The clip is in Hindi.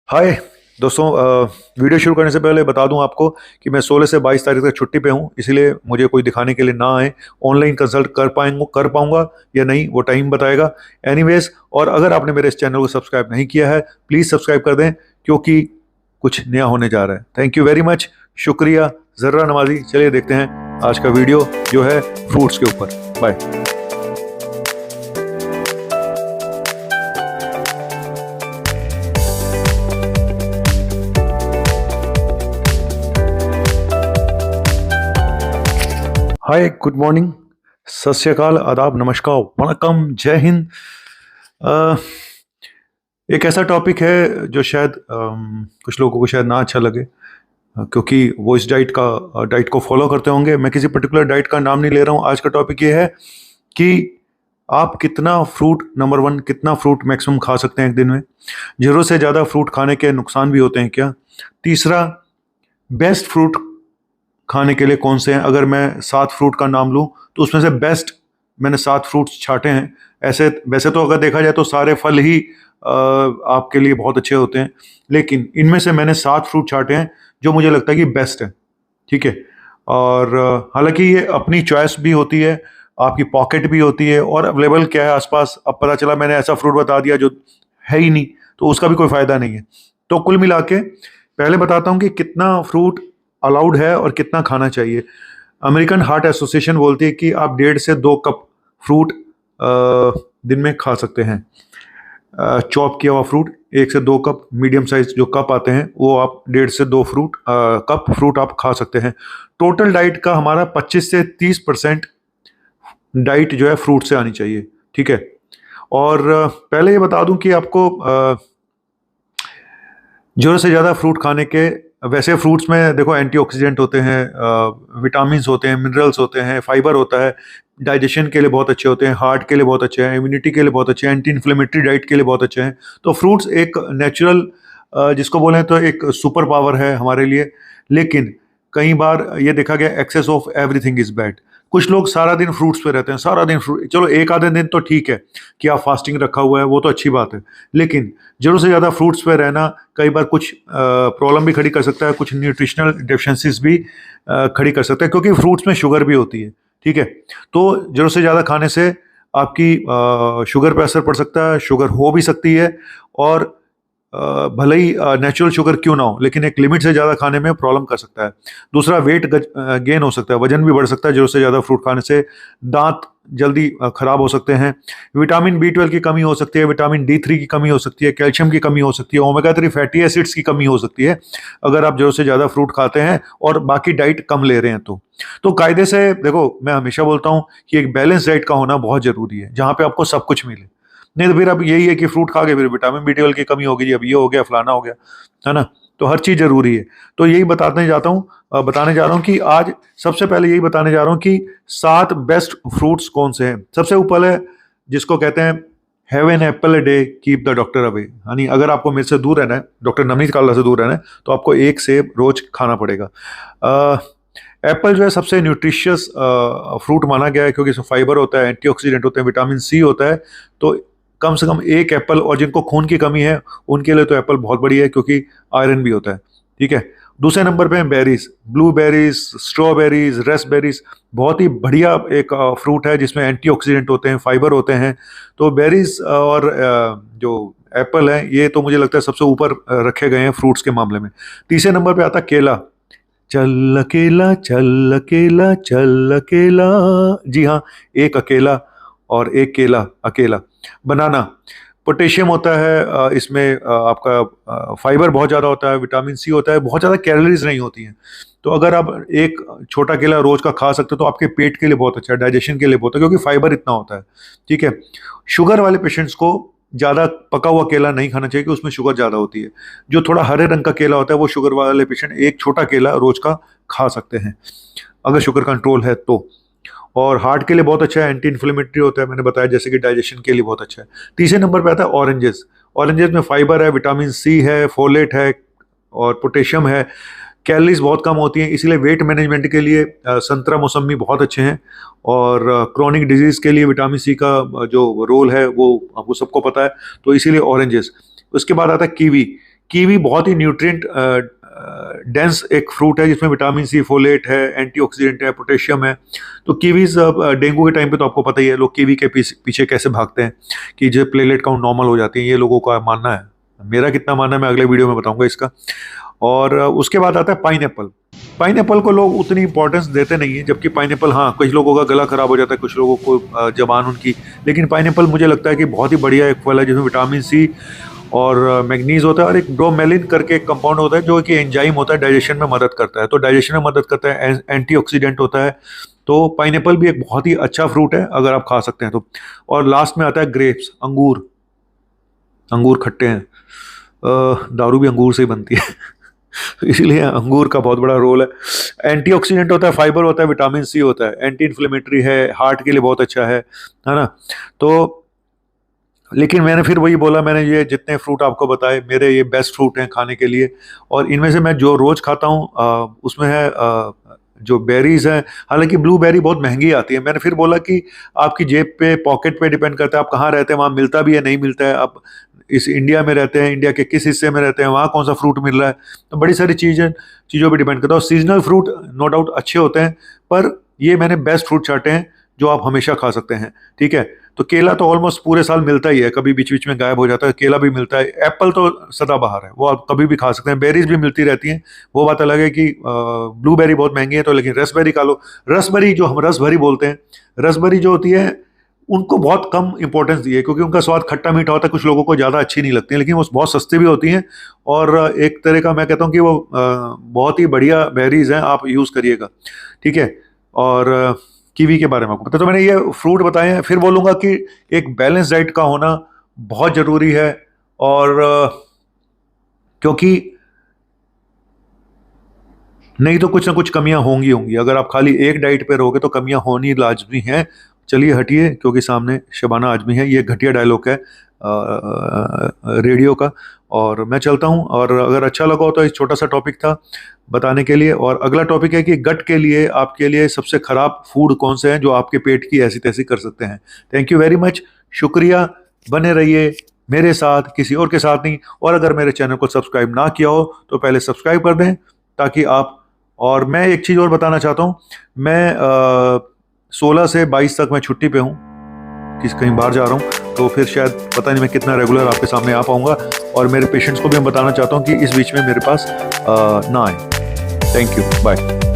हाय दोस्तों। वीडियो शुरू करने से पहले बता दूं आपको कि मैं 16 से 22 तारीख तक छुट्टी पे हूं, इसीलिए मुझे कोई दिखाने के लिए ना आए। ऑनलाइन कंसल्ट कर पाऊंगा या नहीं वो टाइम बताएगा। एनीवेज, और अगर आपने मेरे इस चैनल को सब्सक्राइब नहीं किया है प्लीज़ सब्सक्राइब कर दें, क्योंकि कुछ नया होने जा रहा है। थैंक यू वेरी मच, शुक्रिया। जर्रा नवाजी। चलिए देखते हैं आज का वीडियो जो है फ्रूट्स के ऊपर। बाय। हाय, गुड मॉर्निंग, सत श्री अकाल, आदाब, नमस्कार, वणक्कम, जय हिंद। अ, एक ऐसा टॉपिक है जो शायद कुछ लोगों को शायद ना अच्छा लगे, क्योंकि वो इस डाइट को फॉलो करते होंगे। मैं किसी पर्टिकुलर डाइट का नाम नहीं ले रहा हूँ। आज का टॉपिक ये है कि आप कितना फ्रूट, नंबर वन, कितना फ्रूट मैक्सिमम खा सकते हैं एक दिन में। जरूरत से ज़्यादा फ्रूट खाने के नुकसान भी होते हैं क्या। तीसरा, बेस्ट फ्रूट खाने के लिए कौन से हैं। अगर मैं 7 फ्रूट का नाम लूं तो उसमें से बेस्ट मैंने 7 फ्रूट्स छांटे हैं। ऐसे वैसे तो अगर देखा जाए तो सारे फल ही आपके लिए बहुत अच्छे होते हैं, लेकिन इनमें से मैंने 7 फ्रूट छांटे हैं जो मुझे लगता है कि बेस्ट है। ठीक है। और हालांकि ये अपनी चॉइस भी होती है, आपकी पॉकेट भी होती है, और अवेलेबल क्या है आसपास। अब पता चला मैंने ऐसा फ्रूट बता दिया जो है ही नहीं, तो उसका भी कोई फायदा नहीं है। तो कुल मिला के पहले बताता हूँ कि कितना फ्रूट अलाउड है और कितना खाना चाहिए। अमेरिकन हार्ट एसोसिएशन बोलती है कि आप 1.5 से 2 कप फ्रूट दिन में खा सकते हैं। चॉप किया हुआ फ्रूट 1 से 2 कप, मीडियम साइज जो कप आते हैं वो आप 1.5 से 2 कप फ्रूट आप खा सकते हैं। टोटल डाइट का हमारा 25 से 30% डाइट जो है फ्रूट से आनी चाहिए। ठीक है। और पहले ये बता दूं कि आपको ज़रूरत से ज़्यादा फ्रूट खाने के, वैसे फ्रूट्स में देखो एंटीऑक्सीडेंट होते हैं, विटामिन होते हैं, मिनरल्स होते हैं, फाइबर होता है, डाइजेशन के लिए बहुत अच्छे होते हैं, हार्ट के लिए बहुत अच्छे हैं, इम्यूनिटी के लिए बहुत अच्छे हैं, एंटी इन्फ्लेमेटरी डाइट के लिए बहुत अच्छे हैं। तो फ्रूट्स एक नेचुरल, जिसको बोलें तो एक सुपर पावर है हमारे लिए। लेकिन कई बार ये देखा गया excess of everything is bad. कुछ लोग सारा दिन फ्रूट्स पे रहते हैं, सारा दिन फ्रूट। चलो एक आधे दिन तो ठीक है कि आप फास्टिंग रखा हुआ है, वो तो अच्छी बात है, लेकिन जरूरत से ज़्यादा फ्रूट्स पे रहना कई बार कुछ प्रॉब्लम भी खड़ी कर सकता है, कुछ न्यूट्रिशनल डेफिशिएंसीज भी खड़ी कर सकता है, क्योंकि फ्रूट्स में शुगर भी होती है। ठीक है। तो जरूरत से ज़्यादा खाने से आपकी शुगर पर असर पड़ सकता है, शुगर हो भी सकती है, और भले ही नेचुरल शुगर क्यों ना हो, लेकिन एक लिमिट से ज़्यादा खाने में प्रॉब्लम कर सकता है। दूसरा, वेट गेन हो सकता है, वजन भी बढ़ सकता है जरूरत से ज़्यादा फ्रूट खाने से। दांत जल्दी खराब हो सकते हैं। विटामिन B12 की कमी हो सकती है, विटामिन D3 की कमी हो सकती है, कैल्शियम की कमी हो सकती है, ओमेगा 3 फैटी एसिड्स की कमी हो सकती है, अगर आप जरूरत से ज़्यादा फ्रूट खाते हैं और बाकी डाइट कम ले रहे हैं तो कायदे से देखो, मैं हमेशा बोलता हूँ कि एक बैलेंस डाइट का होना बहुत ज़रूरी है, जहाँ पे आपको सब कुछ मिले। नहीं तो फिर अब यही है कि फ्रूट खा के फिर विटामिन B12 की कमी होगी, अब ये हो गया, फलाना हो गया, है ना। तो हर चीज़ जरूरी है। तो यही बताने जा रहा हूँ कि आज सबसे पहले यही बताने जा रहा हूँ कि 7 बेस्ट फ्रूट्स कौन से हैं। सबसे ऊपर है जिसको कहते हैं have an apple a day keep the doctor away. यानी अगर आपको मेरे से दूर रहना है, डॉक्टर नवनीत काला से दूर रहना है, तो आपको एक सेब रोज खाना पड़ेगा। एप्पल जो है सबसे न्यूट्रिशियस फ्रूट माना गया है, क्योंकि इसमें फाइबर होता है, एंटीऑक्सीडेंट होते हैं, विटामिन C होता है। तो कम से कम एक एप्पल, और जिनको खून की कमी है उनके लिए तो एप्पल बहुत बढ़िया है, क्योंकि आयरन भी होता है। ठीक है। दूसरे नंबर पे हैं बेरीज, ब्लूबेरीज, स्ट्रॉबेरीज, रेस्पबेरीज। बहुत ही बढ़िया एक फ्रूट है जिसमें एंटीऑक्सीडेंट होते हैं, फाइबर होते हैं। तो बेरीज और जो एप्पल है, ये तो मुझे लगता है सबसे ऊपर रखे गए हैं फ्रूट्स के मामले में। तीसरे नंबर पे आता केला। चल अकेला चल अकेला चल अकेला, जी हाँ, एक अकेला और एक केला अकेला। बनाना, पोटेशियम होता है इसमें, आपका फाइबर बहुत ज़्यादा होता है, विटामिन C होता है, बहुत ज़्यादा कैलोरीज नहीं होती हैं। तो अगर आप एक छोटा केला रोज का खा सकते हो तो आपके पेट के लिए बहुत अच्छा है, डाइजेशन के लिए बहुत है, क्योंकि फाइबर इतना होता है। ठीक है। शुगर वाले पेशेंट्स को ज़्यादा पका हुआ केला नहीं खाना चाहिए, कि उसमें शुगर ज़्यादा होती है। जो थोड़ा हरे रंग का केला होता है वो शुगर वाले पेशेंट एक छोटा केला रोज का खा सकते हैं, अगर शुगर कंट्रोल है तो। और हार्ट के लिए बहुत अच्छा है, एंटी इन्फ्लेमेटरी होता है, मैंने बताया, जैसे कि डाइजेशन के लिए बहुत अच्छा है। तीसरे नंबर पे आता है ऑरेंजेस। ऑरेंजेस में फाइबर है, विटामिन C है, फोलेट है, और पोटेशियम है। कैलोरीज बहुत कम होती हैं, इसीलिए वेट मैनेजमेंट के लिए संतरा मौसमी बहुत अच्छे हैं। और क्रोनिक डिजीज के लिए विटामिन C का जो रोल है वो आपको सबको पता है, तो इसीलिए ऑरेंजेस। उसके बाद आता है कीवी। कीवी बहुत ही न्यूट्रिएंट डेंस एक फ्रूट है जिसमें विटामिन सी, फोलेट है, एंटीऑक्सीडेंट है, पोटेशियम है। तो कीवीज डेंगू के टाइम पे तो आपको पता ही है लोग कीवी के पीछे कैसे भागते हैं कि जो प्लेटलेट काउंट नॉर्मल हो जाती है, ये लोगों का मानना है। मेरा कितना मानना है मैं अगले वीडियो में बताऊंगा इसका। और उसके बाद आता है पाइनएप्पल। पाइनएप्पल को लोग उतनी इंपॉर्टेंस देते नहीं है, जबकि पाइनएप्पल, हाँ, कुछ लोगों का गला खराब हो जाता है, कुछ लोगों को जबान उनकी, लेकिन पाइनएप्पल मुझे लगता है कि बहुत ही बढ़िया एक फल है जिसमें विटामिन सी और मैग्नीज होता है, और एक ब्रोमेलिन करके एक कंपाउंड होता है जो कि एंजाइम होता है, डाइजेशन में मदद करता है। तो डाइजेशन में मदद करता है, एंटीऑक्सीडेंट होता है। तो पाइनएप्पल भी एक बहुत ही अच्छा फ्रूट है अगर आप खा सकते हैं तो। और लास्ट में आता है ग्रेप्स, अंगूर। अंगूर खट्टे हैं, दारू भी अंगूर से ही बनती है इसीलिए अंगूर का बहुत बड़ा रोल है। एंटीऑक्सीडेंट होता है, फाइबर होता है, विटामिन सी होता है, एंटी इन्फ्लेमेटरी है, हार्ट के लिए बहुत अच्छा है ना। तो लेकिन मैंने फिर वही बोला, मैंने ये जितने फ्रूट आपको बताए मेरे ये बेस्ट फ्रूट हैं खाने के लिए, और इनमें से मैं जो रोज खाता हूँ उसमें है जो बेरीज हैं। हालांकि ब्लूबेरी बहुत महंगी आती है। मैंने फिर बोला कि आपकी जेब पे, पॉकेट पे डिपेंड करता है, आप कहाँ रहते हैं, वहाँ मिलता भी है नहीं मिलता है, आप इस इंडिया में रहते हैं, इंडिया के किस हिस्से में रहते हैं, वहाँ कौन सा फ्रूट मिल रहा है। तो बड़ी सारी चीज़ों पे डिपेंड करता है। और सीजनल फ्रूट नो डाउट अच्छे होते हैं, पर ये मैंने बेस्ट फ्रूट चाटे हैं जो आप हमेशा खा सकते हैं, ठीक है। तो केला तो ऑलमोस्ट पूरे साल मिलता ही है, कभी बीच बीच में गायब हो जाता है, केला भी मिलता है। एप्पल तो सदाबहार है, वो आप कभी भी खा सकते हैं। बेरीज भी मिलती रहती हैं। वो बात अलग है कि ब्लूबेरी बहुत महंगी है, तो लेकिन रसबेरी खा लो। रसबेरी जो हम रसभरी बोलते हैं, रसबेरी जो होती है उनको बहुत कम इंपॉर्टेंस दी है, क्योंकि उनका स्वाद खट्टा मीठा होता है, कुछ लोगों को ज़्यादा अच्छी नहीं लगती है, लेकिन वो बहुत सस्ती भी होती हैं। और एक तरह का मैं कहता हूँ कि वो बहुत ही बढ़िया बेरीज हैं, आप यूज़ करिएगा, ठीक है। और कीवी के बारे में आपको पता, तो मैंने ये फ्रूट बताए हैं। फिर बोलूँगा कि एक बैलेंस डाइट का होना बहुत ज़रूरी है, और क्योंकि नहीं तो कुछ ना कुछ कमियां होंगी। अगर आप खाली एक डाइट पे रहोगे तो कमियां होनी लाजमी हैं। चलिए हटिए, क्योंकि सामने शबाना आजमी है, ये घटिया डायलॉग है रेडियो का, और मैं चलता हूं। और अगर अच्छा लगा हो तो एक छोटा सा टॉपिक था बताने के लिए। और अगला टॉपिक है कि गट के लिए, आपके लिए सबसे खराब फूड कौन से हैं जो आपके पेट की ऐसी तैसी कर सकते हैं। थैंक यू वेरी मच, शुक्रिया। बने रहिए मेरे साथ, किसी और के साथ नहीं। और अगर मेरे चैनल को सब्सक्राइब ना किया हो तो पहले सब्सक्राइब कर दें, ताकि आप। और मैं एक चीज़ और बताना चाहता हूँ, मैं 16 से 22 तक मैं छुट्टी पे हूँ, कहीं बाहर जा रहा हूँ, तो फिर शायद पता नहीं मैं कितना रेगुलर आपके सामने आ पाऊँगा। और मेरे पेशेंट्स को भी मैं बताना चाहता हूँ कि इस बीच में मेरे पास ना आए। Thank you, bye.